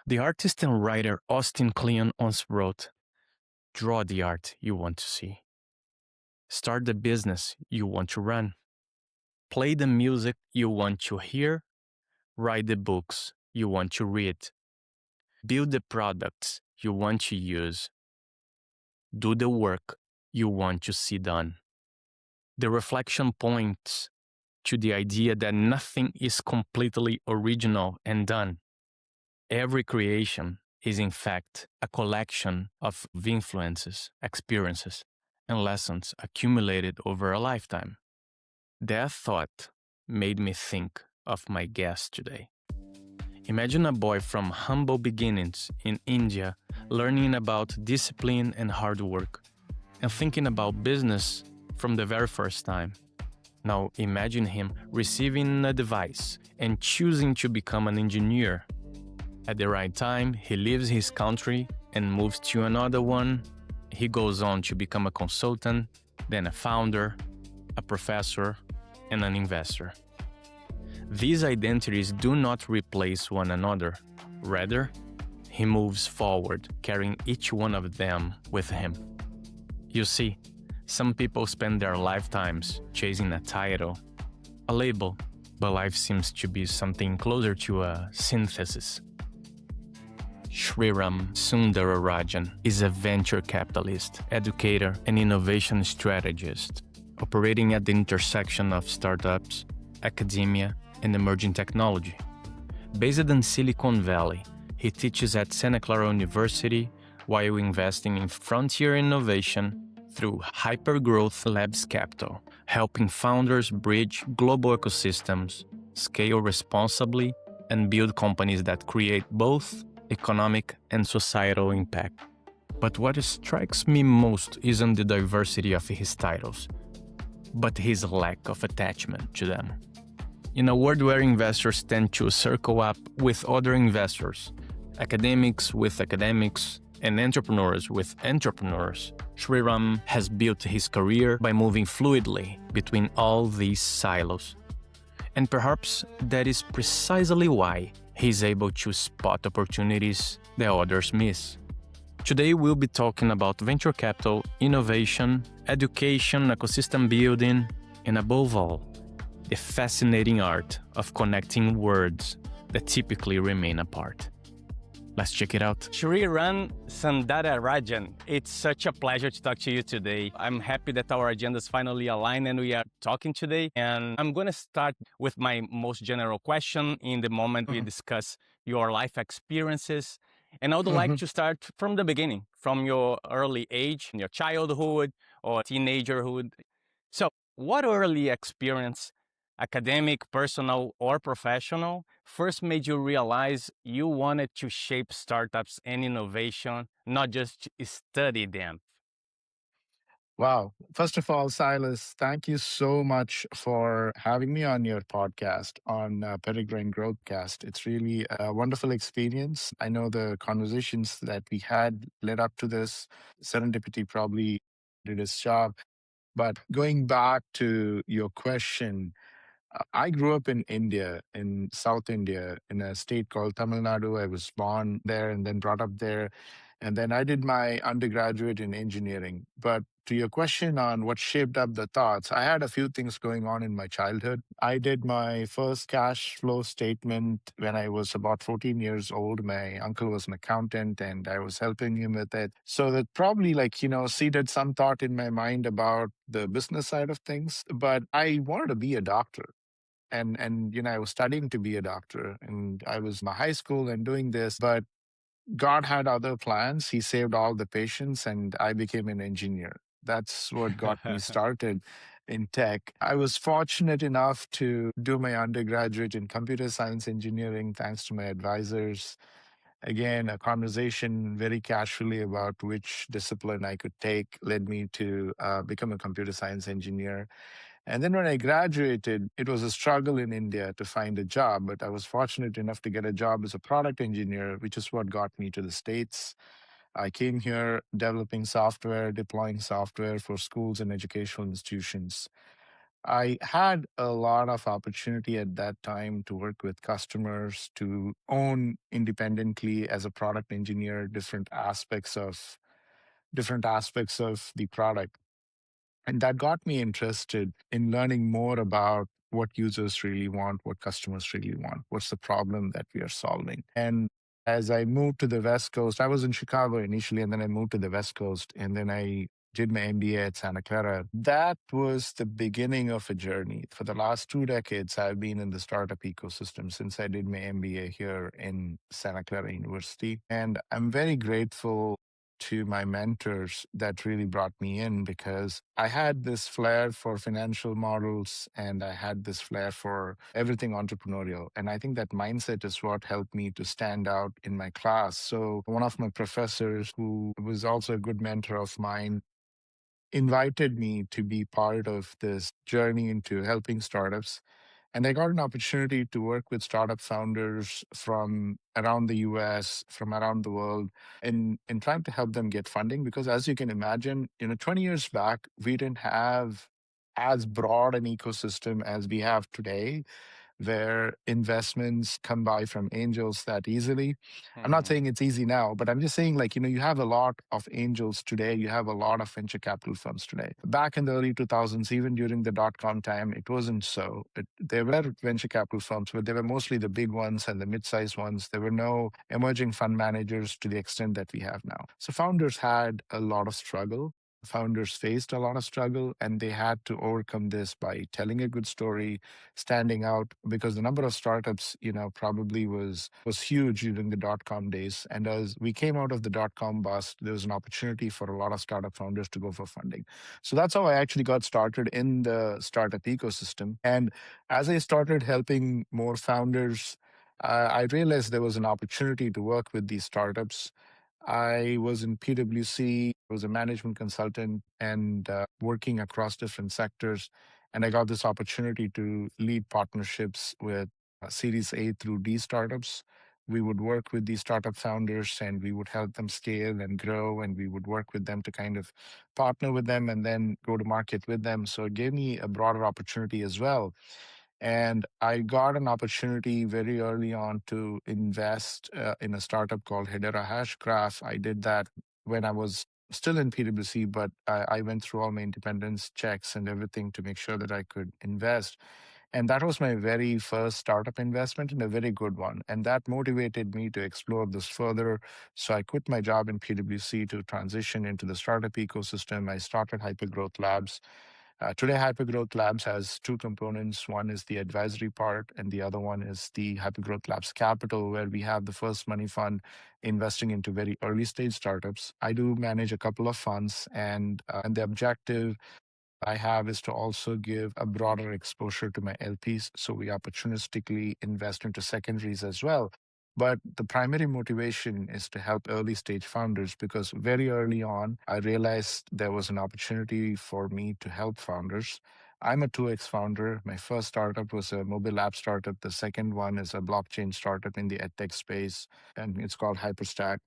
The artist and writer Austin Kleon once wrote, "Draw the art you want to see. Start the business you want to run. Play the music you want to hear. Write the books you want to read. Build the products you want to use. Do the work you want to see done." The reflection points to the idea that nothing is completely original and done. Every creation is, in fact, a collection of influences, experiences, and lessons accumulated over a lifetime. That thought made me think of my guest today. Imagine a boy from humble beginnings in India learning about discipline and hard work, and thinking about business from the very first time. Now imagine him receiving advice and choosing to become an engineer. At the right time, he leaves his country and moves to another one. He goes on to become a consultant, then a founder, a professor, and an investor. These identities do not replace one another. Rather, he moves forward, carrying each one of them with him. You see, some people spend their lifetimes chasing a title, a label, but life seems to be something closer to a synthesis. Sriram Sundararajan is a venture capitalist, educator, and innovation strategist, operating at the intersection of startups, academia, and emerging technology. Based in Silicon Valley, he teaches at Clara University while investing in frontier innovation through HypergrowthLabs Capital, helping founders bridge global ecosystems, scale responsibly, and build companies that create both economic and societal impact. But what strikes me most isn't the diversity of his titles, but his lack of attachment to them. In a world where investors tend to circle up with other investors, academics with academics, and entrepreneurs with entrepreneurs, Sriram has built his career by moving fluidly between all these silos. And perhaps that is precisely why he's able to spot opportunities that others miss. Today we'll be talking about venture capital, innovation, education, ecosystem building, and above all, the fascinating art of connecting words that typically remain apart. Let's check it out. Sriram Sundararajan, it's such a pleasure to talk to you today. I'm happy that our agendas finally align and we are talking today. And I'm going to start with my most general question in the moment we discuss your life experiences. And I would like to start from the beginning, from your early age, your childhood or teenagerhood. So, what early experience, academic, personal, or professional, first made you realize you wanted to shape startups and innovation, not just study them? Wow. First of all, Silas, thank you so much for having me on your podcast on Peregrine Growthcast. It's really a wonderful experience. I know the conversations that we had led up to this, serendipity probably did its job. But going back to your question, I grew up in India, in South India, in a state called Tamil Nadu. I was born there and then brought up there. And then I did my undergraduate in engineering. But to your question on what shaped up the thoughts, I had a few things going on in my childhood. I did my first cash flow statement when I was about 14 years old. My uncle was an accountant and I was helping him with it. So that probably seeded some thought in my mind about the business side of things. But I wanted to be a doctor. And I was studying to be a doctor and I was in my high school and doing this, but God had other plans. He saved all the patients and I became an engineer. That's what got me started in tech. I was fortunate enough to do my undergraduate in computer science engineering thanks to my advisors. Again, a conversation very casually about which discipline I could take led me to become a computer science engineer. And then when I graduated, it was a struggle in India to find a job, but I was fortunate enough to get a job as a product engineer, which is what got me to the States. I came here developing software, deploying software for schools and educational institutions. I had a lot of opportunity at that time to work with customers, to own independently as a product engineer different aspects of the product. And that got me interested in learning more about what users really want, what customers really want, what's the problem that we are solving. And as I moved to the West Coast, I was in Chicago initially, and then I moved to the West Coast, and then I did my MBA at Santa Clara. That was the beginning of a journey. For the last 2 decades, I've been in the startup ecosystem since I did my MBA here in Santa Clara University. And I'm very grateful to my mentors that really brought me in, because I had this flair for financial models and I had this flair for everything entrepreneurial. And I think that mindset is what helped me to stand out in my class. So, one of my professors, who was also a good mentor of mine, invited me to be part of this journey into helping startups. And I got an opportunity to work with startup founders from around the US, from around the world, in trying to help them get funding. Because as you can imagine, 20 years back, we didn't have as broad an ecosystem as we have today, where investments come by from angels that easily. I'm not saying it's easy now, but I'm just saying, like, you have a lot of angels today. You have a lot of venture capital firms today. Back in the early 2000s, even during the dot-com time, it wasn't so. There were venture capital firms, but they were mostly the big ones and the mid-sized ones. There were no emerging fund managers to the extent that we have now. So founders had a lot of struggle. Founders faced a lot of struggle, and they had to overcome this by telling a good story, standing out, because the number of startups, probably was huge during the dot-com days. And as we came out of the dot-com bust, there was an opportunity for a lot of startup founders to go for funding. So that's how I actually got started in the startup ecosystem. And as I started helping more founders, I realized there was an opportunity to work with these startups. I was in PwC, was a management consultant, and working across different sectors. And I got this opportunity to lead partnerships with Series A through D startups. We would work with these startup founders and we would help them scale and grow. And we would work with them to kind of partner with them and then go to market with them. So it gave me a broader opportunity as well. And I got an opportunity very early on to invest in a startup called Hedera Hashgraph. I did that when I was still in PwC, but I went through all my independence checks and everything to make sure that I could invest. And that was my very first startup investment, and a very good one. And that motivated me to explore this further. So I quit my job in PwC to transition into the startup ecosystem. I started Hypergrowth Labs. Today, Hypergrowth Labs has two components. One is the advisory part, and the other one is the Hypergrowth Labs Capital, where we have the first money fund investing into very early stage startups. I do manage a couple of funds, and the objective I have is to also give a broader exposure to my LPs. So we opportunistically invest into secondaries as well. But the primary motivation is to help early stage founders, because very early on, I realized there was an opportunity for me to help founders. I'm a 2X founder. My first startup was a mobile app startup. The second one is a blockchain startup in the edtech space, and it's called Hyperstack.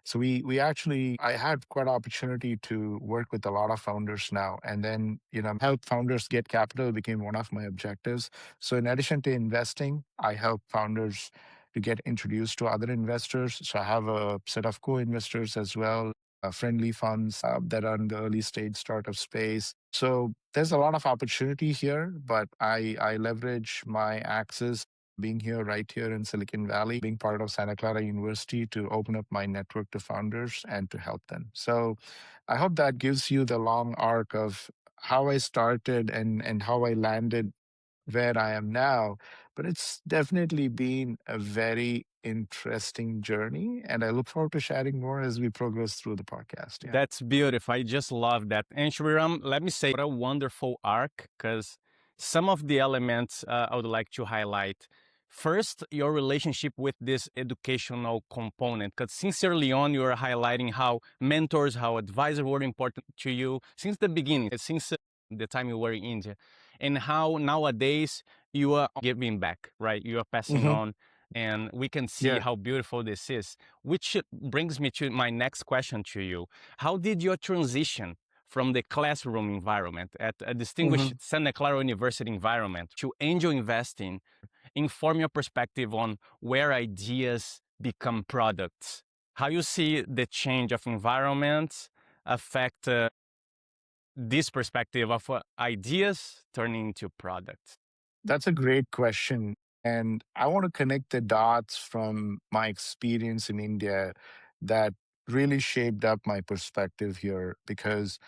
So we actually, I had quite an opportunity to work with a lot of founders now, and then help founders get capital became one of my objectives. So in addition to investing, I help founders to get introduced to other investors. So I have a set of co-investors as well, friendly funds that are in the early stage startup space. So there's a lot of opportunity here, but I leverage my access being here right here in Silicon Valley, being part of Santa Clara University, to open up my network to founders and to help them. So I hope that gives you the long arc of how I started and how I landed where I am now. But it's definitely been a very interesting journey. And I look forward to sharing more as we progress through the podcast. Yeah. That's beautiful. I just love that. And Shriram, let me say, what a wonderful arc, because some of the elements I would like to highlight. First, your relationship with this educational component, because since early on, you are highlighting how mentors, how advisors were important to you since the beginning, since the time you were in India, and how nowadays you are giving back, right? You are passing Hmm. on, and we can see Yeah. how beautiful this is, which brings me to my next question to you. How did your transition from the classroom environment at a distinguished Mhm. Santa Clara University environment to angel investing, inform your perspective on where ideas become products. How you see the change of environment affect this perspective of ideas turning into products? That's a great question. And I want to connect the dots from my experience in India that really shaped up my perspective here. Because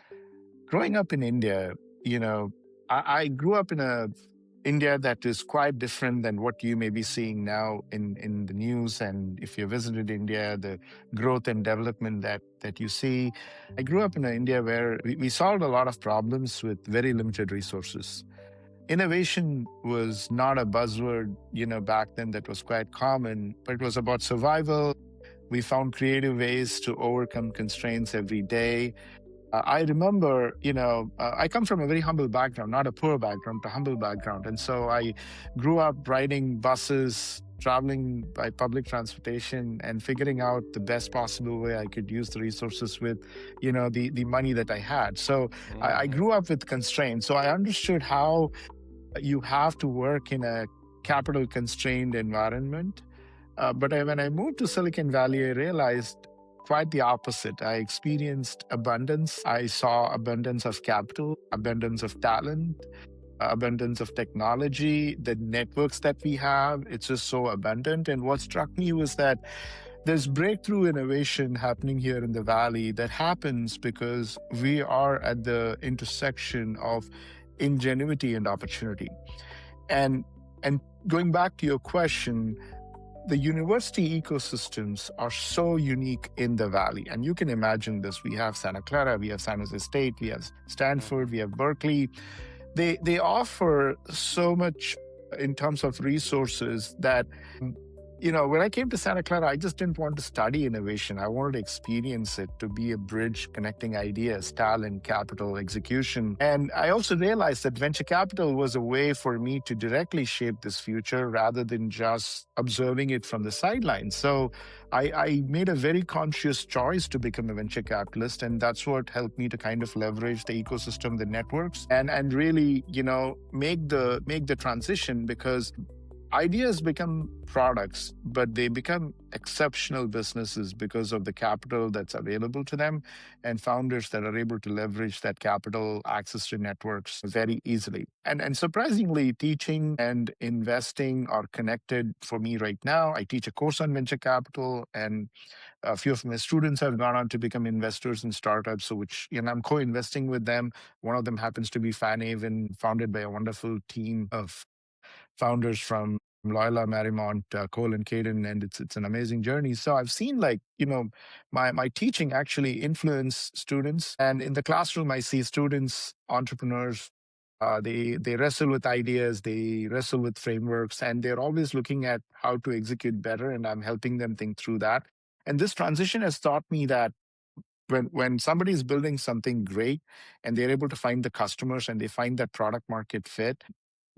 growing up in India, you know, I grew up in a India that is quite different than what you may be seeing now in the news. And if you visited India, the growth and development that you see. I grew up in an India where we solved a lot of problems with very limited resources. Innovation was not a buzzword, back then that was quite common, but it was about survival. We found creative ways to overcome constraints every day. I remember, I come from a very humble background, not a poor background, but a humble background. And so I grew up riding buses, traveling by public transportation, and figuring out the best possible way I could use the resources with, the money that I had. So I Mhm. grew up with constraints. So I understood how you have to work in a capital constrained environment. When I moved to Silicon Valley, I realized quite the opposite. I experienced abundance. I saw abundance of capital, abundance of talent, abundance of technology, the networks that we have. It's just so abundant. And what struck me was that there's breakthrough innovation happening here in the Valley that happens because we are at the intersection of ingenuity and opportunity. And and going back to your question, the university ecosystems are so unique in the valley. And you can imagine this. We have Santa Clara, we have San Jose State, we have Stanford, Mhm. we have Berkeley. They offer so much in terms of resources that mm, when I came to Santa Clara, I just didn't want to study innovation. I wanted to experience it, to be a bridge connecting ideas, talent, capital, execution. And I also realized that venture capital was a way for me to directly shape this future rather than just observing it from the sidelines. So I made a very conscious choice to become a venture capitalist, and that's what helped me to kind of leverage the ecosystem, the networks, and really, make the transition, because ideas become products, but they become exceptional businesses because of the capital that's available to them and founders that are able to leverage that capital, access to networks very easily. And surprisingly, teaching and investing are connected for me right now. I teach a course on venture capital, and a few of my students have gone on to become investors in startups, so which I'm co-investing with them. One of them happens to be FanHaven, founded by a wonderful team of founders from Loyola Marymount, Cole and Caden, and it's an amazing journey. So I've seen, like, my teaching actually influence students, and in the classroom I see students, entrepreneurs. They wrestle with ideas, they wrestle with frameworks, and they're always looking at how to execute better. And I'm helping them think through that. And this transition has taught me that when somebody is building something great and they're able to find the customers and they find that product market fit,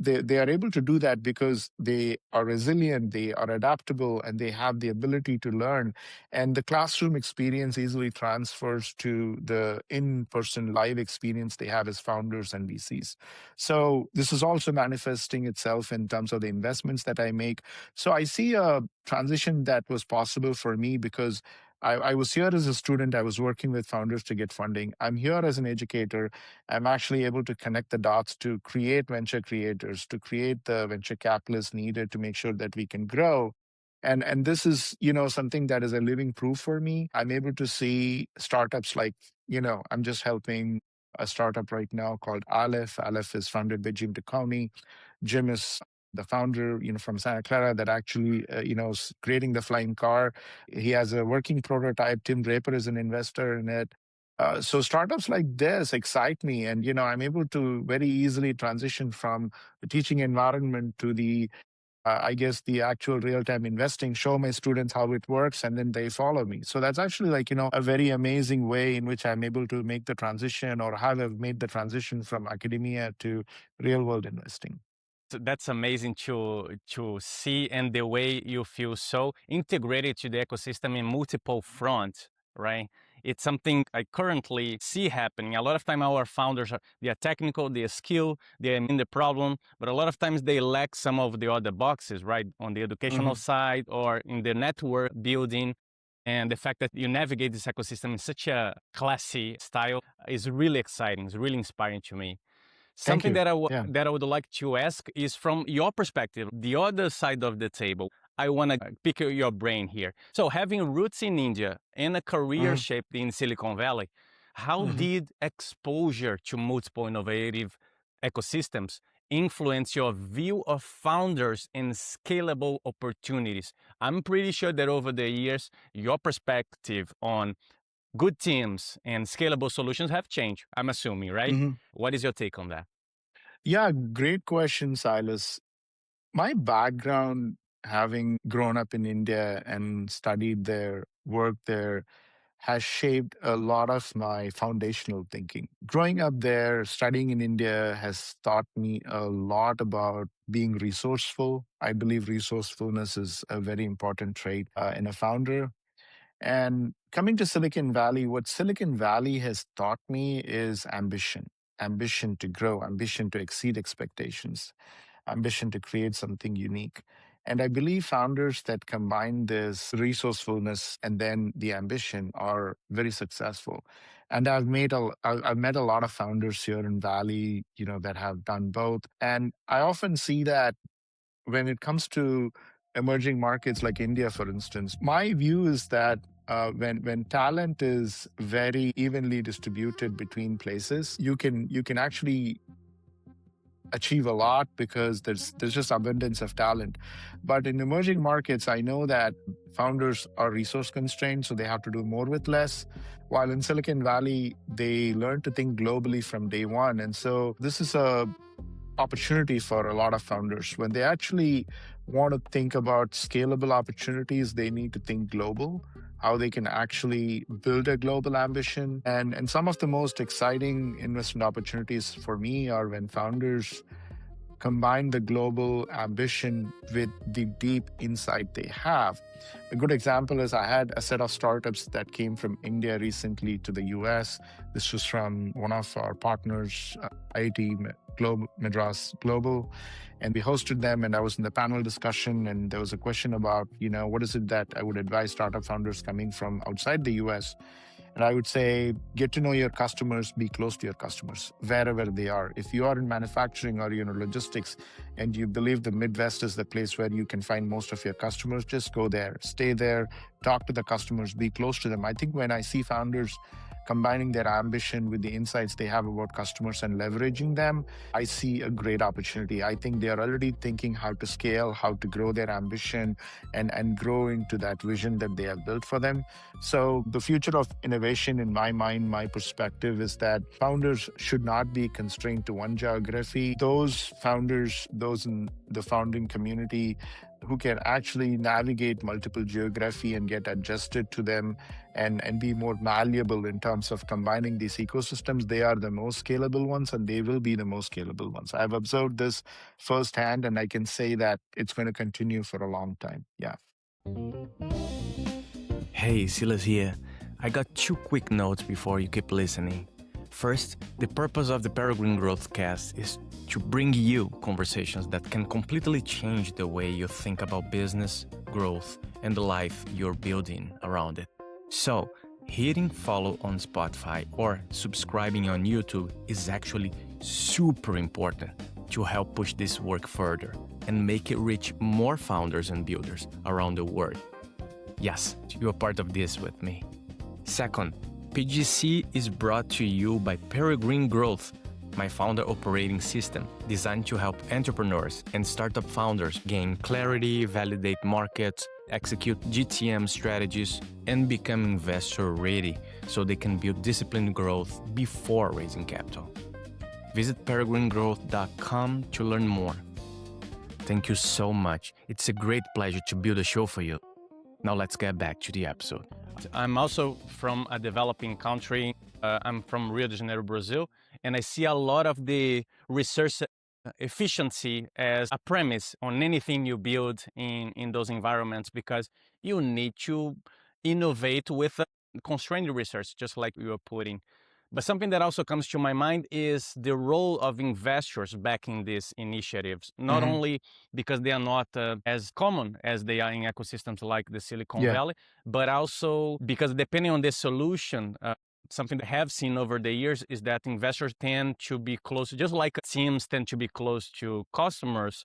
they are able to do that because they are resilient, they are adaptable, and they have the ability to learn. And the classroom experience easily transfers to the in-person live experience they have as founders and VCs. So this is also manifesting itself in terms of the investments that I make. So I see a transition that was possible for me because I was here as a student. I was working with founders to get funding. I'm here as an educator. I'm actually able to connect the dots to create venture creators, to create the venture capitalists needed to make sure that we can grow. And this is, something that is a living proof for me. I'm able to see startups like, I'm just helping a startup right now called Aleph. Aleph is funded by Jim DeCowney. Jim is the founder, from Santa Clara that actually, is creating the flying car. He has a working prototype. Tim Draper is an investor in it. So startups like this excite me, and I'm able to very easily transition from the teaching environment to the, I guess, the actual real-time investing. Show my students how it works, and then they follow me. So that's actually, like, a very amazing way in which I'm able to make the transition, or have made the transition from academia to real-world investing. That's amazing to see, and the way you feel so integrated to the ecosystem in multiple fronts, right? It's something I currently see happening. A lot of time our founders they are technical, they are skilled, they are in the problem, but a lot of times they lack some of the other boxes, right? On the educational Hmm. side or in the network building. And the fact that you navigate this ecosystem in such a classy style is really exciting. It's really inspiring to me. Thank Something you. that Yeah. that I would like to ask is from your perspective, the other side of the table. I want to pick your brain here. So, having roots in India and a career Hmm. shaped in Silicon Valley, how did exposure to multiple innovative ecosystems influence your view of founders and scalable opportunities? I'm pretty sure that over the years, your perspective on good teams and scalable solutions have changed. I'm assuming, right? hmm What is your take on that? Yeah, great question, Silas. My background, having grown up in India and studied there, worked there, has shaped a lot of my foundational thinking. Growing up there, studying in India has taught me a lot about being resourceful. I believe resourcefulness is a very important trait in a founder. And coming to Silicon Valley, what Silicon Valley has taught me is ambition to grow, ambition to exceed expectations, ambition to create something unique. And I believe founders that combine this resourcefulness and then the ambition are very successful. And I've met a lot of founders here in Valley, that have done both. And I often see that when it comes to emerging markets like India, for instance, my view is that when talent is very evenly distributed between places, you can actually achieve a lot because there's just abundance of talent. But in emerging markets, I know that founders are resource constrained, so they have to do more with less. While in Silicon Valley, they learn to think globally from day one. And so this is a opportunity for a lot of founders. When they actually want to think about scalable opportunities, they need to think global, how they can actually build a global ambition. And some of the most exciting investment opportunities for me are when founders combine the global ambition with the deep insight they have. A good example is I had a set of startups that came from India recently to the US. This was from one of our partners, IIT Madras Global, and we hosted them. And I was in the panel discussion, and there was a question about, what is it that I would advise startup founders coming from outside the US? And I would say, get to know your customers, be close to your customers, wherever they are. If you are in manufacturing or logistics, and you believe the Midwest is the place where you can find most of your customers, just go there, stay there, talk to the customers, be close to them. I think when I see founders combining their ambition with the insights they have about customers and leveraging them, I see a great opportunity. I think they are already thinking how to scale, how to grow their ambition and grow into that vision that they have built for them. So the future of innovation, in my mind, my perspective is that founders should not be constrained to one geography. Those founders, those in the founding community who can actually navigate multiple geography and get adjusted to them and be more malleable in terms of combining these ecosystems, they are the most scalable ones and they will be the most scalable ones. I've observed this firsthand and I can say that it's going to continue for a long time. Yeah. Hey, Silas here. I got two quick notes before you keep listening. First, the purpose of the Peregrine Growth Cast is to bring you conversations that can completely change the way you think about business, growth, and the life you're building around it. So, hitting follow on Spotify or subscribing on YouTube is actually super important to help push this work further and make it reach more founders and builders around the world. Yes, you're part of this with me. Second, PGC is brought to you by Peregrine Growth, my founder operating system designed to help entrepreneurs and startup founders gain clarity, validate markets, execute GTM strategies, and become investor ready so they can build disciplined growth before raising capital. Visit peregrinegrowth.com to learn more. Thank you so much. It's a great pleasure to build a show for you. Now let's get back to the episode. I'm also from a developing country. I'm from Rio de Janeiro, Brazil, and I see a lot of the research efficiency as a premise on anything you build in those environments because you need to innovate with constrained research, just like you were putting. But something that also comes to my mind is the role of investors backing these initiatives, not Hmm. only because they are not as common as they are in ecosystems like the Silicon Yeah. Valley, but also because depending on the solution, something that I have seen over the years is that investors tend to be close, just like teams tend to be close to customers,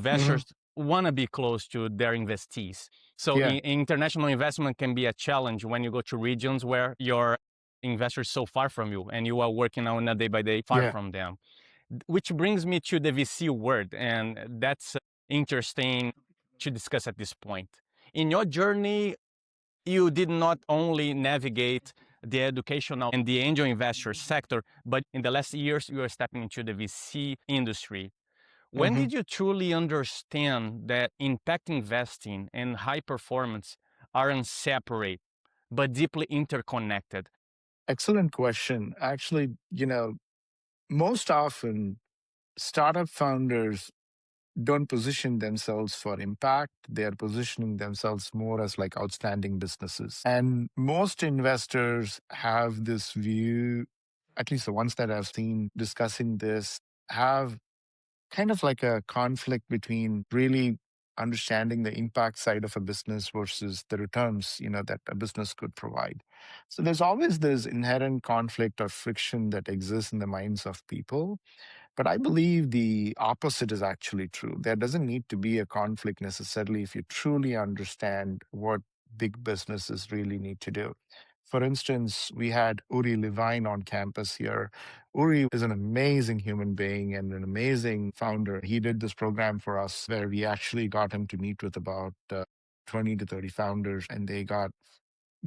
Hmm. investors want to be close to their investees. So Yeah. international investment can be a challenge when you go to regions where your investors so far from you and you are working on a day by day far Yeah. from them. Which brings me to the VC word, and that's interesting to discuss at this point. In your journey, you did not only navigate the educational and the angel investor sector, but in the last years, you are stepping into the VC industry. When Hmm. did you truly understand that impact investing and high performance are inseparable, but deeply interconnected? Excellent question. Actually, most often startup founders don't position themselves for impact. They are positioning themselves more as like outstanding businesses. And most investors have this view, at least the ones that I've seen discussing this, have kind of like a conflict between really understanding the impact side of a business versus the returns that a business could provide. So there's always this inherent conflict or friction that exists in the minds of people, but I believe the opposite is actually true. There doesn't need to be a conflict necessarily if you truly understand what big businesses really need to do. For instance, we had Uri Levine on campus here. Uri is an amazing human being and an amazing founder. He did this program for us where we actually got him to meet with about 20 to 30 founders, and they got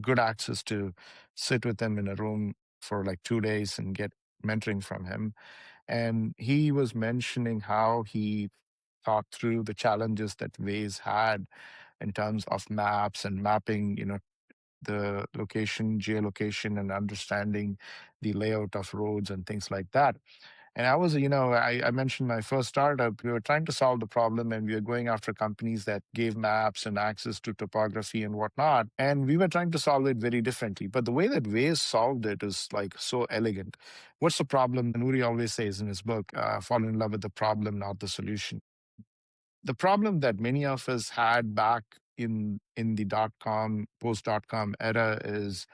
good access to sit with him in a room for like 2 days and get mentoring from him. And he was mentioning how he thought through the challenges that Waze had in terms of maps and mapping, the location, geolocation, and understanding the layout of roads and things like that. And I was, I mentioned my first startup. We were trying to solve the problem and we were going after companies that gave maps and access to topography and whatnot. And we were trying to solve it very differently. But the way that Waze solved it is like so elegant. What's the problem? And Uri always says in his book, fall in love with the problem, not the solution. The problem that many of us had back in the post-dot-com era is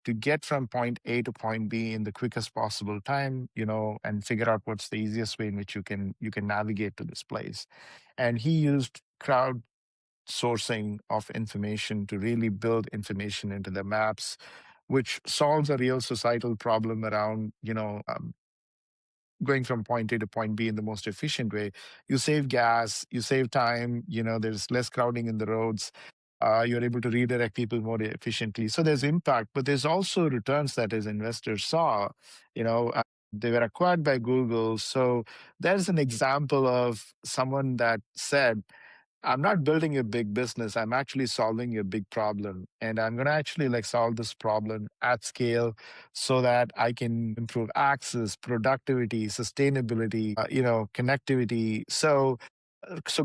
to get from point A to point B in the quickest possible time, and figure out what's the easiest way in which you can navigate to this place. And he used crowd sourcing of information to really build information into the maps, which solves a real societal problem around, going from point A to point B in the most efficient way. You save gas, you save time, there's less crowding in the roads. You're able to redirect people more efficiently. So there's impact, but there's also returns that as investors saw. They were acquired by Google. So there's an example of someone that said, I'm not building a big business. I'm actually solving a big problem. And I'm going to actually like solve this problem at scale so that I can improve access, productivity, sustainability, connectivity. So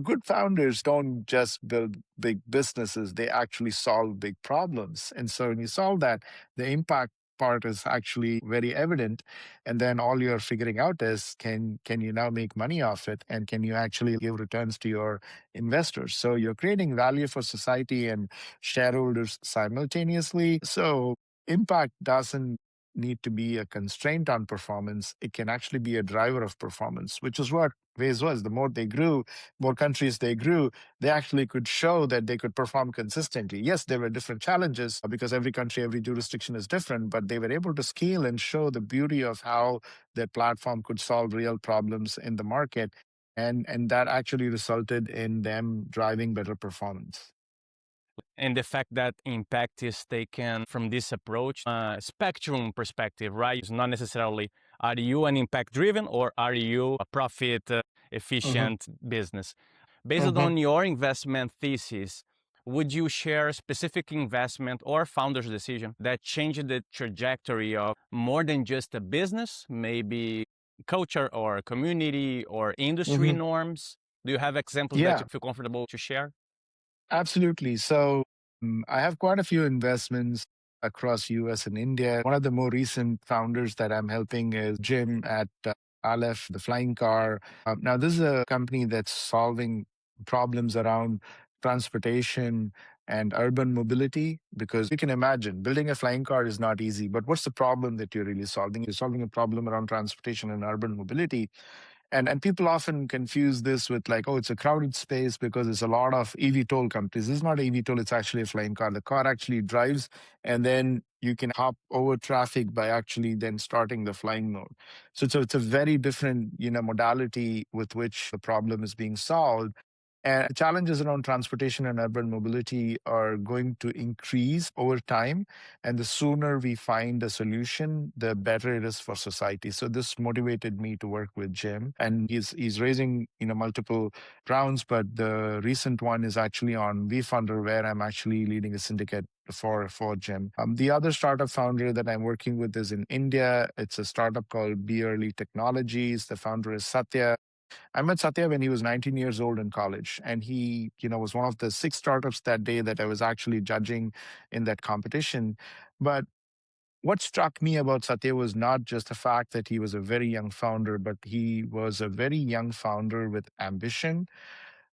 good founders don't just build big businesses, they actually solve big problems. And so when you solve that, the impact part is actually very evident. And then all you're figuring out is can you now make money off it? And can you actually give returns to your investors? So you're creating value for society and shareholders simultaneously. So impact doesn't need to be a constraint on performance. It can actually be a driver of performance, which is what Waze was. The more they grew, more countries they grew, they actually could show that they could perform consistently. Yes, there were different challenges because every country, every jurisdiction is different, but they were able to scale and show the beauty of how their platform could solve real problems in the market. And that actually resulted in them driving better performance. And the fact that impact is taken from this approach, spectrum perspective, right? It's not necessarily are you an impact driven or are you a profit Hmm. efficient business? Based Hmm. on your investment thesis, would you share a specific investment or founder's decision that changed the trajectory of more than just a business, maybe culture or community or industry Hmm. norms? Do you have examples that Yeah, you feel comfortable to share? absolutely. So I have quite a few investments. across US and India. One of the more recent founders that I'm helping is Jim at Aleph, the flying car. Now, this is a company that's solving problems around transportation and urban mobility, because you can imagine building a flying car is not easy. But what's the problem that you're really solving? You're solving a problem around transportation and urban mobility. And people often confuse this with like, oh, it's a crowded space because there's a lot of eVTOL companies. This is not a eVTOL, it's actually a flying car. The car actually drives, and then you can hop over traffic by actually then starting the flying mode. So it's a very different, modality with which the problem is being solved. And challenges around transportation and urban mobility are going to increase over time. And the sooner we find a solution, the better it is for society. So this motivated me to work with Jim. And he's raising, multiple rounds, but the recent one is actually on VFunder, where I'm actually leading a syndicate for Jim. The other startup founder that I'm working with is in India. It's a startup called Be Early Technologies. The founder is Satya. I met Satya when he was 19 years old in college, and he, was one of the 6 startups that day that I was actually judging in that competition. But what struck me about Satya was not just the fact that he was a very young founder, but he was a very young founder with ambition,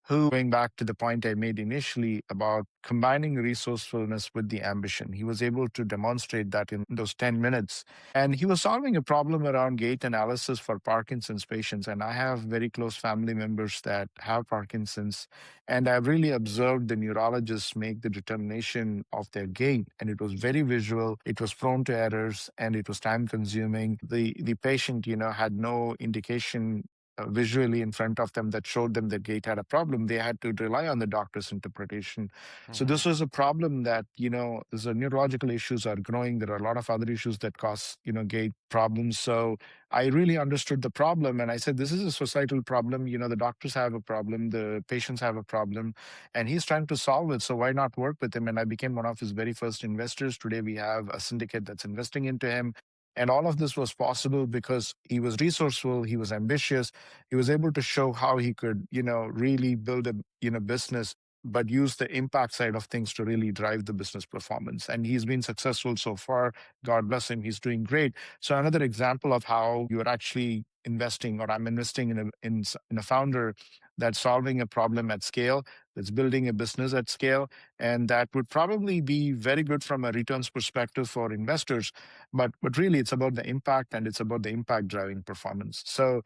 who, going back to the point I made initially about combining resourcefulness with the ambition, he was able to demonstrate that in those 10 minutes. And he was solving a problem around gait analysis for Parkinson's patients. And I have very close family members that have Parkinson's. And I've really observed the neurologists make the determination of their gait. And it was very visual, it was prone to errors, and it was time consuming. The patient, had no indication visually in front of them that showed them that gait had a problem. They had to rely on the doctor's interpretation. So Mhm. this was a problem that, the neurological issues are growing. There are a lot of other issues that cause, gait problems. So I really understood the problem, and I said, this is a societal problem. The doctors have a problem, the patients have a problem, and he's trying to solve it. So why not work with him? And I became one of his very first investors. Today we have a syndicate that's investing into him. And all of this was possible because he was resourceful, he was ambitious, he was able to show how he could, really build a, business, but use the impact side of things to really drive the business performance. And he's been successful so far. God bless him. He's doing great. So another example of how you're actually investing, or I'm investing in a founder that's solving a problem at scale, that's building a business at scale, and that would probably be very good from a returns perspective for investors. But really, it's about the impact, and it's about the impact driving performance. So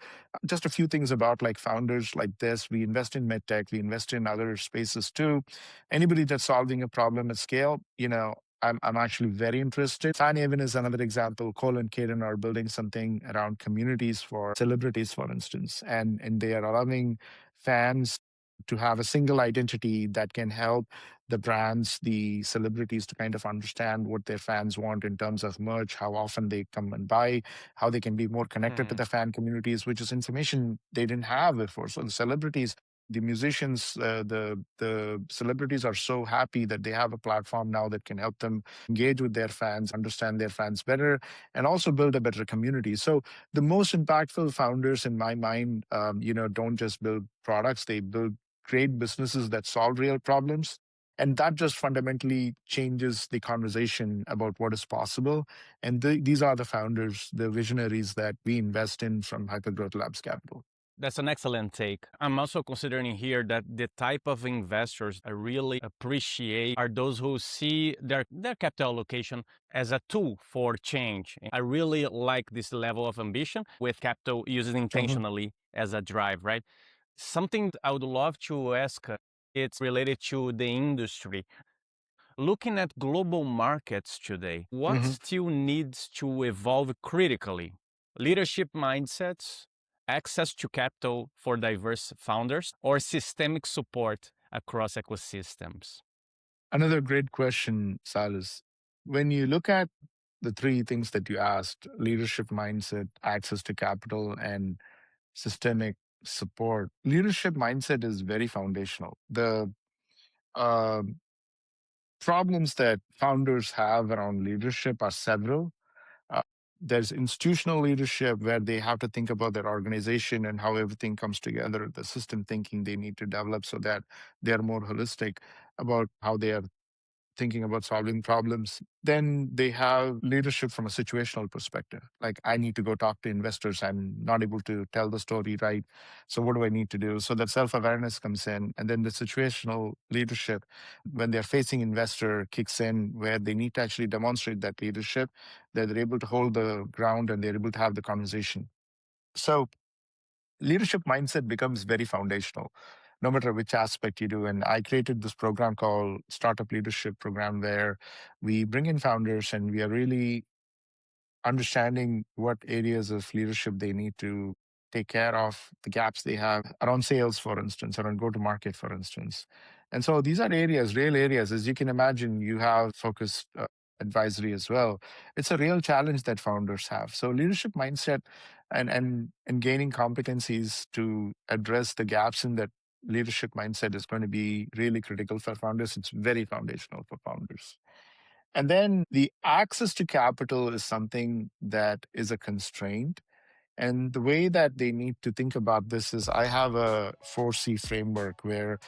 just a few things about like founders like this. We invest in medtech, we invest in other spaces too. Anybody that's solving a problem at scale, I'm actually very interested. Fan Haven is another example. Cole and Kaden are building something around communities for celebrities, for instance, and they are allowing fans to have a single identity that can help the brands, the celebrities, to kind of understand what their fans want in terms of merch, how often they come and buy, how they can be more connected to Hmm. the fan communities, which is information they didn't have before. So the celebrities, the musicians, the celebrities are so happy that they have a platform now that can help them engage with their fans, understand their fans better, and also build a better community. So the most impactful founders, in my mind, don't just build products; they build great businesses that solve real problems. And that just fundamentally changes the conversation about what is possible. And these are the founders, the visionaries that we invest in from Hypergrowth Labs Capital. That's an excellent take. I'm also considering here that the type of investors I really appreciate are those who see their capital allocation as a tool for change. I really like this level of ambition with capital used Mhm. intentionally as a drive, right? Something I would love to ask, it's related to the industry. Looking at global markets today, what Mhm. still needs to evolve critically? Leadership mindsets, access to capital for diverse founders, or systemic support across ecosystems? Another great question, Silas. When you look at the 3 things that you asked: leadership mindset, access to capital, and systemic support. Leadership mindset is very foundational. The uh, problems that founders have around leadership are several. Uh, there's institutional leadership, where they have to think about their organization and how everything comes together, the system thinking they need to develop so that they are more holistic about how they are thinking about solving problems. Then they have leadership from a situational perspective. Like, I need to go talk to investors. I'm not able to tell the story right. So what do I need to do? So that self-awareness comes in. And then the situational leadership, when they're facing investor, kicks in, where they need to actually demonstrate that leadership, that they're able to hold the ground and they're able to have the conversation. So leadership mindset becomes very foundational no matter which aspect you do. And I created this program called Startup Leadership Program, where we bring in founders and we are really understanding what areas of leadership they need to take care of, the gaps they have around sales, for instance, around go to market, for instance. And so these are areas, real areas. As you can imagine, you have focused advisory as well. It's a real challenge that founders have. So leadership mindset and gaining competencies to address the gaps in that leadership mindset is going to be really critical for founders. It's very foundational for founders. And then the access to capital is something that is a constraint. And the way that they need to think about this is, I have a 4C framework where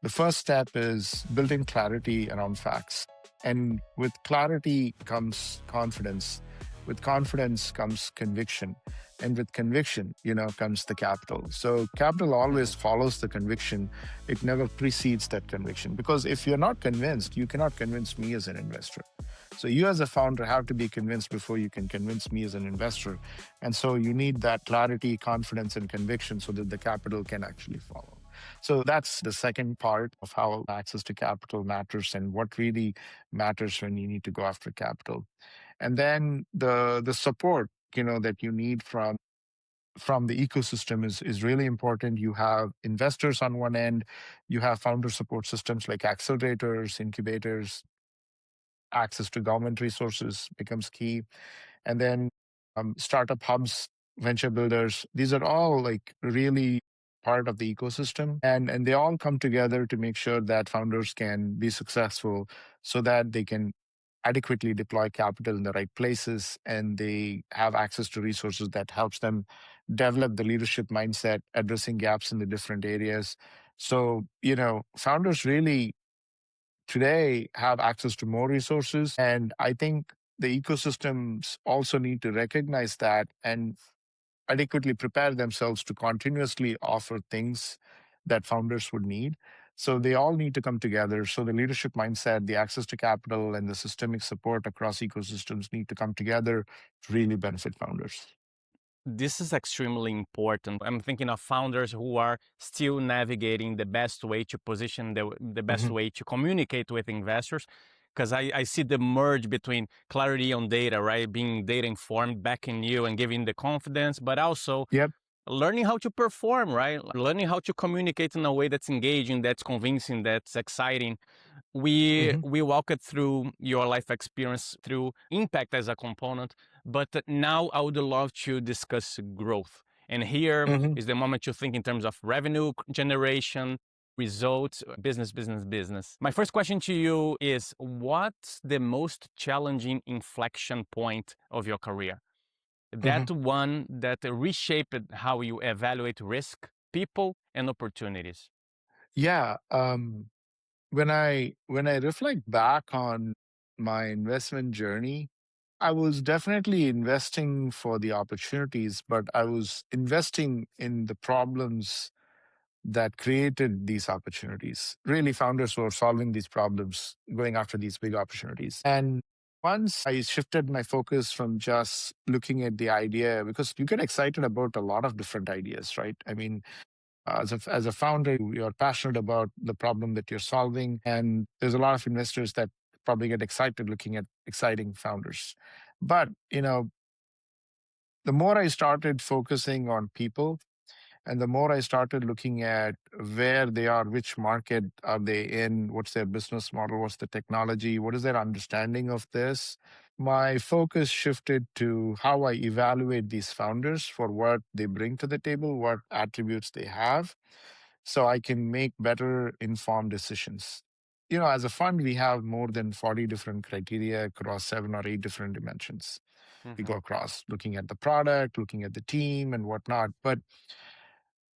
the first step is building clarity around facts. And with clarity comes confidence. With confidence comes conviction. And with conviction, comes the capital. So capital always follows the conviction. It never precedes that conviction. Because if you're not convinced, you cannot convince me as an investor. So you as a founder have to be convinced before you can convince me as an investor. And so you need that clarity, confidence, and conviction so that the capital can actually follow. So that's the second part of how access to capital matters and what really matters when you need to go after capital. And then the support, that you need from the ecosystem is really important. You have investors on one end, you have founder support systems like accelerators, incubators, access to government resources becomes key. And then startup hubs, venture builders, these are all like really part of the ecosystem. And they all come together to make sure that founders can be successful so that they can adequately deploy capital in the right places and they have access to resources that helps them develop the leadership mindset, addressing gaps in the different areas. So, founders really today have access to more resources. And I think the ecosystems also need to recognize that and adequately prepare themselves to continuously offer things that founders would need. So they all need to come together. So the leadership mindset, the access to capital, and the systemic support across ecosystems need to come together to really benefit founders. This is extremely important. I'm thinking of founders who are still navigating the best way to position, the best Mhm. way to communicate with investors. Because I see the merge between clarity on data, right? Being data informed, backing you and giving the confidence, but also Yep. learning how to perform, right? Learning how to communicate in a way that's engaging, that's convincing, that's exciting. Mhm. We walked through your life experience through impact as a component, but now I would love to discuss growth. And here Mhm. is the moment to think in terms of revenue generation, results, business. My first question to you is, what's the most challenging inflection point of your career? Mhm. That one that reshaped how you evaluate risk, people, and opportunities. Yeah. When I reflect back on my investment journey, I was definitely investing for the opportunities, but I was investing in the problems that created these opportunities. Really, founders who are solving these problems, going after these big opportunities. And once I shifted my focus from just looking at the idea, because you get excited about a lot of different ideas, right? I mean, as a founder, you're passionate about the problem that you're solving. And there's a lot of investors that probably get excited looking at exciting founders. But, the more I started focusing on people, and the more I started looking at where they are, which market are they in, what's their business model, what's the technology, what is their understanding of this, my focus shifted to how I evaluate these founders for what they bring to the table, what attributes they have, so I can make better informed decisions. As a fund, we have more than 40 different criteria across 7 or 8 different dimensions. We go Mhm. across looking at the product, looking at the team, and whatnot. But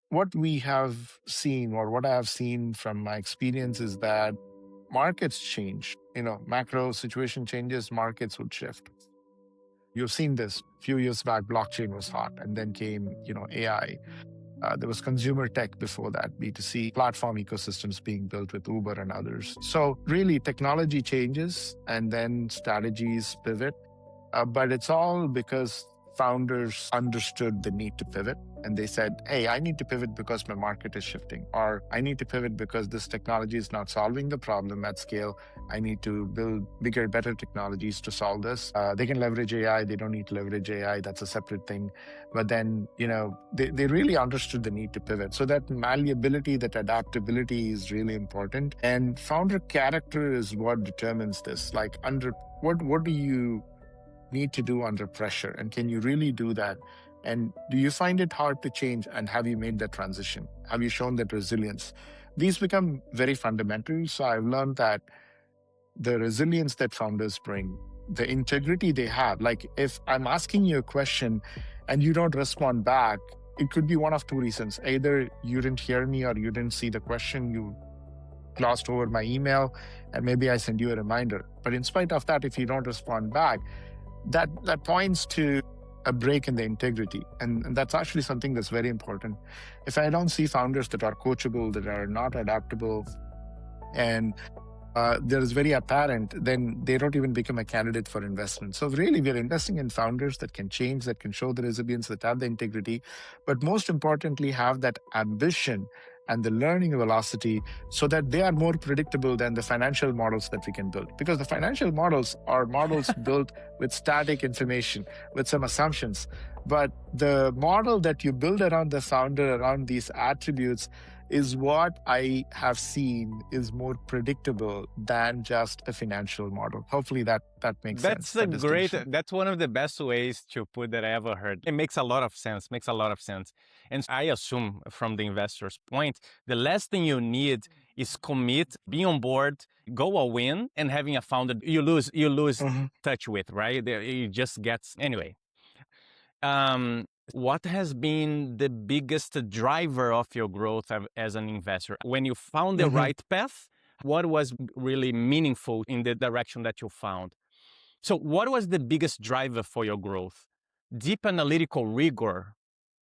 what we have seen, or what I have seen from my experience, is that markets change, macro situation changes, markets would shift. You've seen this a few years back, blockchain was hot, and then came, AI. There was consumer tech before that, B2C platform ecosystems being built with Uber and others. So really technology changes and then strategies pivot. But it's all because founders understood the need to pivot. And they said, hey, I need to pivot because my market is shifting, or I need to pivot because this technology is not solving the problem at scale. I need to build bigger, better technologies to solve this. They can leverage AI. They don't need to leverage AI. That's a separate thing. But then, they really understood the need to pivot. So that malleability, that adaptability is really important. And founder character is what determines this. Like what do you need to do under pressure? And can you really do that? And do you find it hard to change? And have you made that transition? Have you shown that resilience? These become very fundamental. So I've learned that the resilience that founders bring, the integrity they have, like if I'm asking you a question and you don't respond back, it could be one of two reasons. Either you didn't hear me or you didn't see the question, you glossed over my email, and maybe I send you a reminder. But in spite of that, if you don't respond back, that points to a break in the integrity. And that's actually something that's very important. If I don't see founders that are coachable, that are not adaptable, and that is very apparent, then they don't even become a candidate for investment. So really, we're investing in founders that can change, that can show the resilience, that have the integrity, but most importantly, have that ambition and the learning velocity so that they are more predictable than the financial models that we can build. Because the financial models are models built with static information, with some assumptions. But the model that you build around the founder, around these attributes, is what I have seen is more predictable than just a financial model. Hopefully that makes sense. That's one of the best ways to put that I ever heard. It makes a lot of sense, And I assume from the investor's point, the last thing you need is commit, be on board, go all in, and having a founder you lose touch with, right? It just gets, anyway. What has been the biggest driver of your growth as an investor? When you found the right path, what was really meaningful in the direction that you found? So what was the biggest driver for your growth? Deep analytical rigor,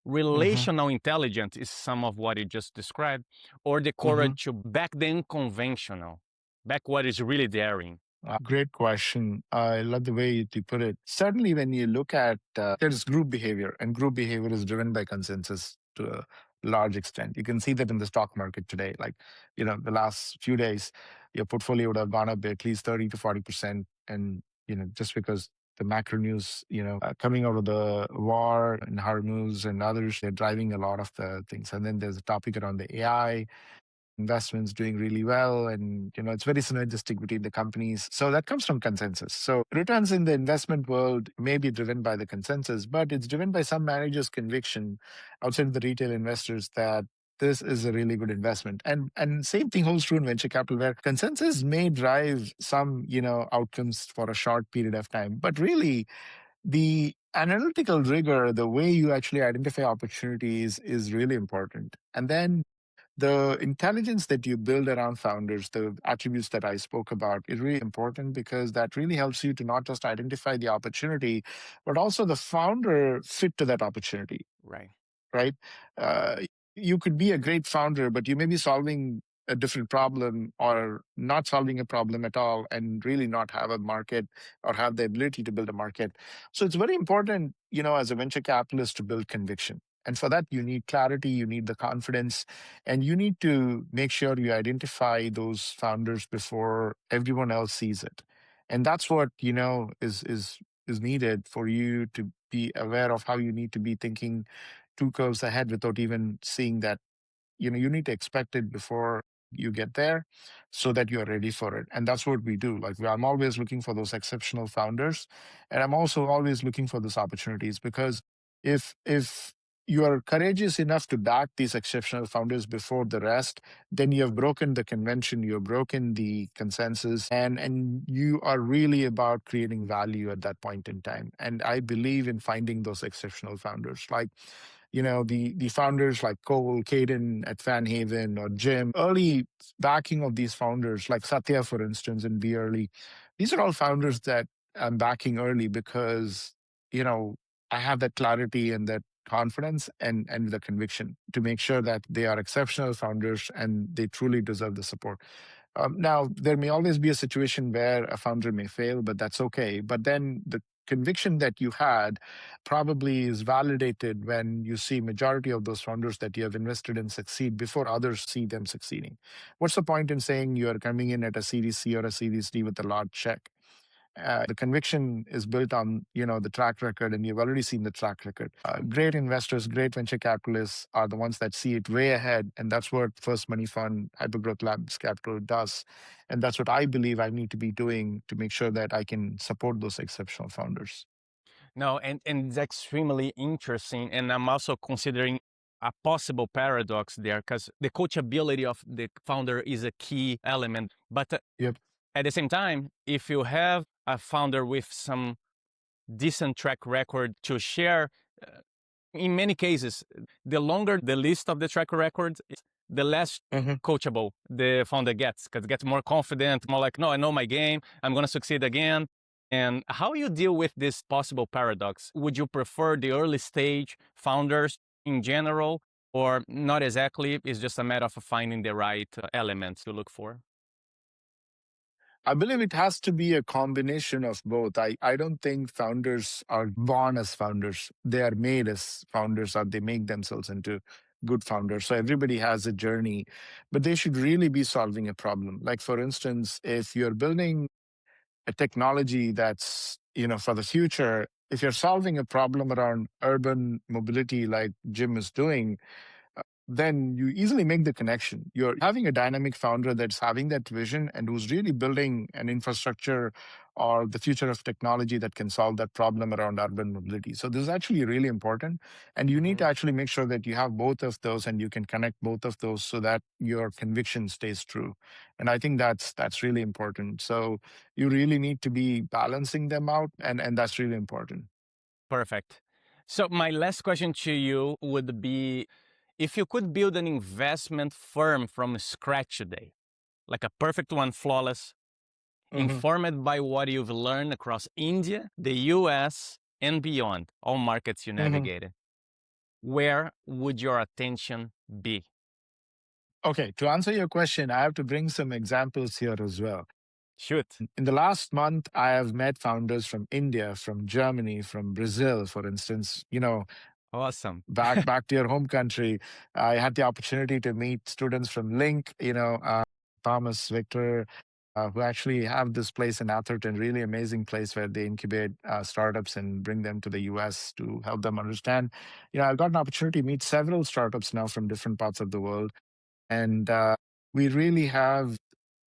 relational intelligence is some of what you just described, or the courage to back the unconventional, back what is really daring? Great question. I love the way you put it. Certainly, when you look at there's group behavior, and group behavior is driven by consensus to a large extent. You can see that in the stock market today. Like, the last few days, your portfolio would have gone up by at least 30 to 40%. And, just because the macro news, coming out of the war in Hormuz and others, they're driving a lot of the things. And then there's a topic around the AI investments doing really well, and it's very synergistic between the companies, so that comes from consensus. So returns in the investment world may be driven by the consensus, but it's driven by some managers' conviction outside of the retail investors that this is a really good investment. And same thing holds true in venture capital, where consensus may drive some outcomes for a short period of time, but really the analytical rigor, the way you actually identify opportunities, is really important. And then the intelligence that you build around founders, the attributes that I spoke about, is really important, because that really helps you to not just identify the opportunity, but also the founder fit to that opportunity. Right? You could be a great founder, but you may be solving a different problem or not solving a problem at all, and really not have a market or have the ability to build a market. So it's very important, as a venture capitalist, to build conviction. And for that, you need clarity, you need the confidence, and you need to make sure you identify those founders before everyone else sees it. And that's what, is needed for you to be aware of how you need to be thinking two curves ahead without even seeing that. You need to expect it before you get there, so that you're ready for it. And that's what we do. Like, I'm always looking for those exceptional founders, and I'm also always looking for those opportunities, because if you are courageous enough to back these exceptional founders before the rest, then you have broken the convention, you have broken the consensus, and you are really about creating value at that point in time. And I believe in finding those exceptional founders. Like, The founders like Cole, Caden at Van Haven, or Jim, early backing of these founders, like Satya, for instance, in Be Early. These are all founders that I'm backing early because, you know, I have that clarity and that confidence and the conviction to make sure that they are exceptional founders and they truly deserve the support. Now, there may always be a situation where a founder may fail, but that's okay. But then the conviction that you had probably is validated when you see majority of those founders that you have invested in succeed before others see them succeeding. What's the point in saying you are coming in at a Series C or a Series D with a large check? The conviction is built on the track record, and you've already seen the track record. Great investors, great venture capitalists are the ones that see it way ahead, and that's what First Money Fund, HypergrowthLabs Capital does, and that's what I believe I need to be doing to make sure that I can support those exceptional founders. No, and it's extremely interesting, and I'm also considering a possible paradox there because the coachability of the founder is a key element, but Yep. at the same time, if you have a founder with some decent track record to share, in many cases, the longer the list of the track record, the less coachable the founder gets, because gets more confident, more like, no, I know my game, I'm going to succeed again. And how you deal with this possible paradox? Would you prefer the early stage founders in general, or not exactly? It's just a matter of finding the right elements to look for? I believe it has to be a combination of both. I don't think founders are born as founders. They are made as founders, or they make themselves into good founders. So everybody has a journey, but they should really be solving a problem. Like, for instance, if you're building a technology that's, for the future, if you're solving a problem around urban mobility like Jim is doing, then you easily make the connection. You're having a dynamic founder that's having that vision and who's really building an infrastructure or the future of technology that can solve that problem around urban mobility. So this is actually really important. And you need to actually make sure that you have both of those and you can connect both of those so that your conviction stays true. And I think that's really important. So you really need to be balancing them out, and that's really important. Perfect. So my last question to you would be, if you could build an investment firm from scratch today, like a perfect one, flawless, informed by what you've learned across India, the US, and beyond, all markets you navigated, where would your attention be? Okay, to answer your question, I have to bring some examples here as well. Shoot. In the last month, I have met founders from India, from Germany, from Brazil, for instance. Awesome. Back to your home country. I had the opportunity to meet students from Link, Thomas, Victor, who actually have this place in Atherton, really amazing place where they incubate startups and bring them to the US to help them understand. I've got an opportunity to meet several startups now from different parts of the world. And we really have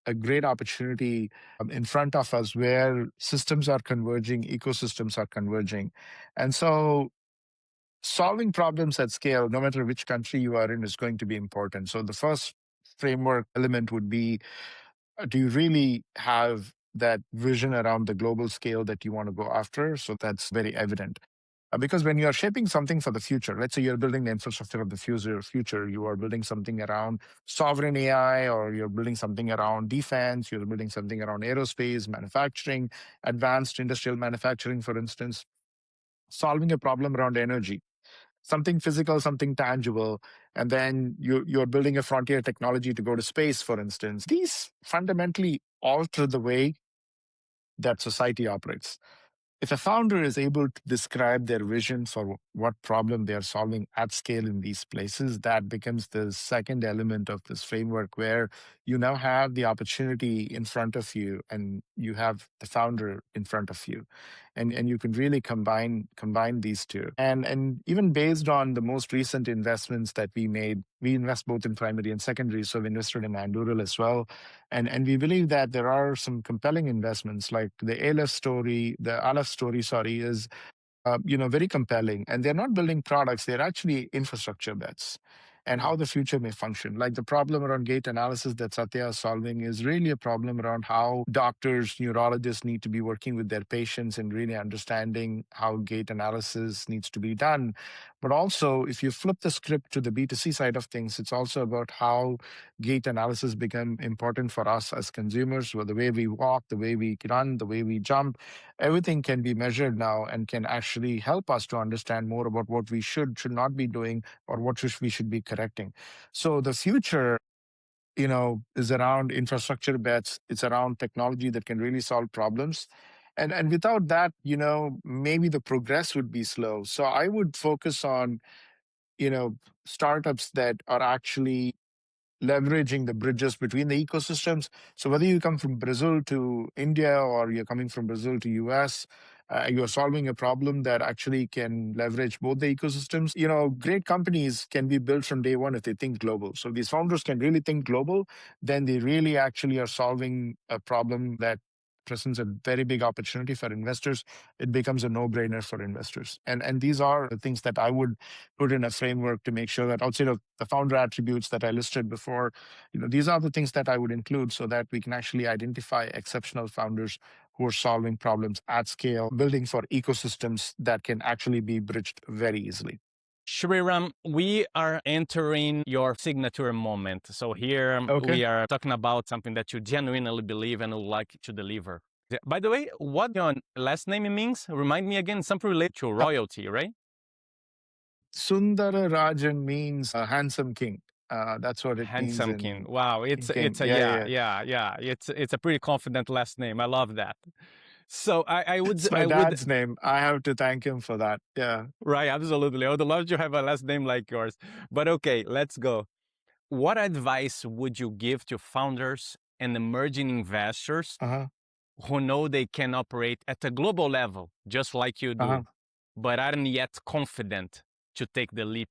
a great opportunity in front of us where systems are converging, ecosystems are converging. And so solving problems at scale, no matter which country you are in, is going to be important. So the first framework element would be, do you really have that vision around the global scale that you want to go after? So that's very evident. Because when you are shaping something for the future, let's say you're building the infrastructure of the future, you are building something around sovereign AI, or you're building something around defense, you're building something around aerospace, manufacturing, advanced industrial manufacturing, for instance, solving a problem around energy, something physical, something tangible, and then you're building a frontier technology to go to space, for instance. These fundamentally alter the way that society operates. If a founder is able to describe their vision for what problem they are solving at scale in these places, that becomes the second element of this framework, where you now have the opportunity in front of you and you have the founder in front of you. And you can really combine these two. And even based on the most recent investments that we made, we invest both in primary and secondary. So we invested in Anduril as well. And we believe that there are some compelling investments, like the Aleph story, is very compelling. And they're not building products, they're actually infrastructure bets. and how the future may function. Like the problem around gait analysis that Satya is solving is really a problem around how doctors, neurologists need to be working with their patients and really understanding how gait analysis needs to be done. But also, if you flip the script to the B2C side of things, it's also about how gait analysis become important for us as consumers, with the way we walk, the way we run, the way we jump. Everything can be measured now and can actually help us to understand more about what we should not be doing, or what we should be correcting. So the future, is around infrastructure bets. It's around technology that can really solve problems. And without that, maybe the progress would be slow. So I would focus on, startups that are actually leveraging the bridges between the ecosystems. So whether you come from Brazil to India, or you're coming from Brazil to US, you're solving a problem that actually can leverage both the ecosystems. Great companies can be built from day one if they think global. So these founders can really think global, then they really actually are solving a problem that presents a very big opportunity for investors. It becomes a no-brainer for investors. And these are the things that I would put in a framework to make sure that outside of the founder attributes that I listed before, these are the things that I would include so that we can actually identify exceptional founders who are solving problems at scale, building for ecosystems that can actually be bridged very easily. Sriram, we are entering your signature moment. So here we are talking about something that you genuinely believe and would like to deliver. By the way, what your last name means? Remind me again, something related to royalty, right? Sundararajan means handsome king. That's what it means. Handsome king. Wow, it's a pretty confident last name. I love that. So I would. It's my dad's name. I have to thank him for that. Yeah. Right. Absolutely. I would love to have a last name like yours. But okay, let's go. What advice would you give to founders and emerging investors who know they can operate at a global level, just like you do, but aren't yet confident to take the leap?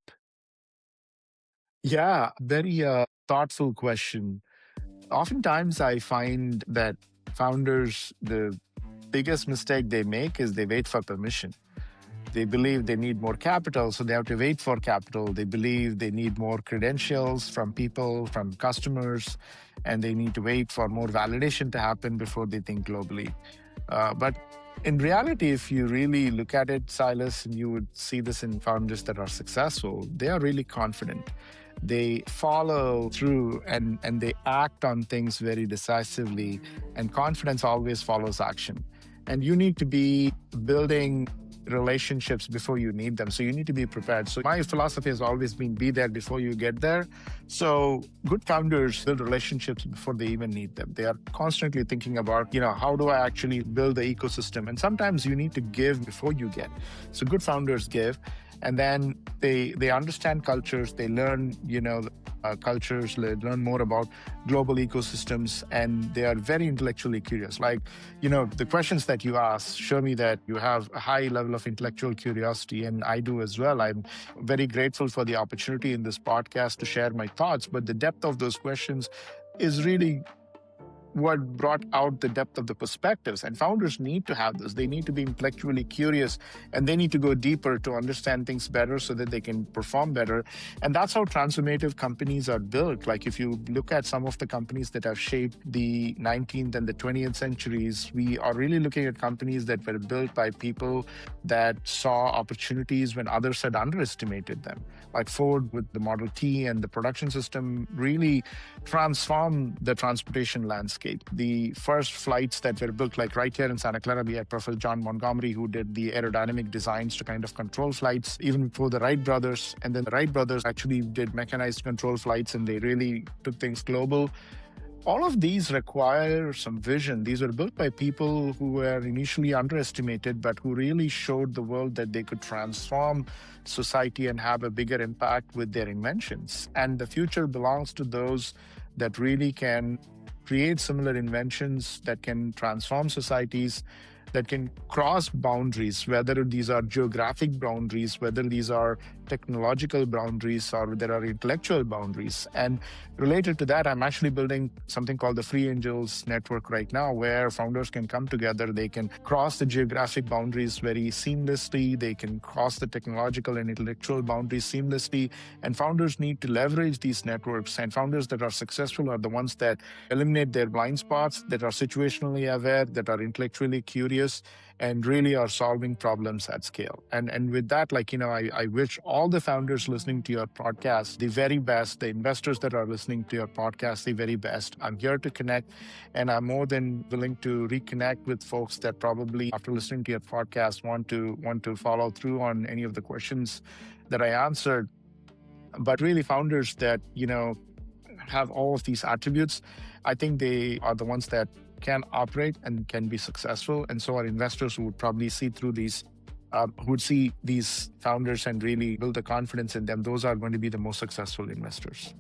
Yeah, very thoughtful question. Oftentimes, I find that founders, the biggest mistake they make is they wait for permission. They believe they need more capital, so they have to wait for capital. They believe they need more credentials from people, from customers, and they need to wait for more validation to happen before they think globally. But in reality, if you really look at it, Silas, and you would see this in founders that are successful, they are really confident. They follow through and they act on things very decisively, and confidence always follows action. And you need to be building relationships before you need them. So you need to be prepared. So my philosophy has always been be there before you get there. So good founders build relationships before they even need them. They are constantly thinking about, how do I actually build the ecosystem? And sometimes you need to give before you get. So good founders give. And then they understand cultures, they learn, cultures, they learn more about global ecosystems, and they are very intellectually curious. Like, the questions that you ask show me that you have a high level of intellectual curiosity, and I do as well. I'm very grateful for the opportunity in this podcast to share my thoughts, but the depth of those questions is really what brought out the depth of the perspectives. And founders need to have this. They need to be intellectually curious, and they need to go deeper to understand things better so that they can perform better. And that's how transformative companies are built. Like if you look at some of the companies that have shaped the 19th and the 20th centuries, we are really looking at companies that were built by people that saw opportunities when others had underestimated them. Like Ford with the Model T and the production system really transformed the transportation landscape. The first flights that were built, like right here in Santa Clara, we had Professor John Montgomery, who did the aerodynamic designs to kind of control flights, even before the Wright brothers. And then the Wright brothers actually did mechanized control flights, and they really took things global. All of these require some vision. These were built by people who were initially underestimated, but who really showed the world that they could transform society and have a bigger impact with their inventions. And the future belongs to those that really can create similar inventions that can transform societies, that can cross boundaries, whether these are geographic boundaries, whether these are technological boundaries or there are intellectual boundaries. And related to that, I'm actually building something called the Free Angels Network right now, where founders can come together. They can cross the geographic boundaries very seamlessly. They can cross the technological and intellectual boundaries seamlessly. And founders need to leverage these networks. And founders that are successful are the ones that eliminate their blind spots, that are situationally aware, that are intellectually curious, and really are solving problems at scale. And with that, I wish all the founders listening to your podcast the very best, the investors that are listening to your podcast the very best. I'm here to connect, and I'm more than willing to reconnect with folks that probably after listening to your podcast want to follow through on any of the questions that I answered. But really founders that, have all of these attributes, I think they are the ones that can operate and can be successful. And so are investors who would probably see through these, who would see these founders and really build the confidence in them. Those are going to be the most successful investors.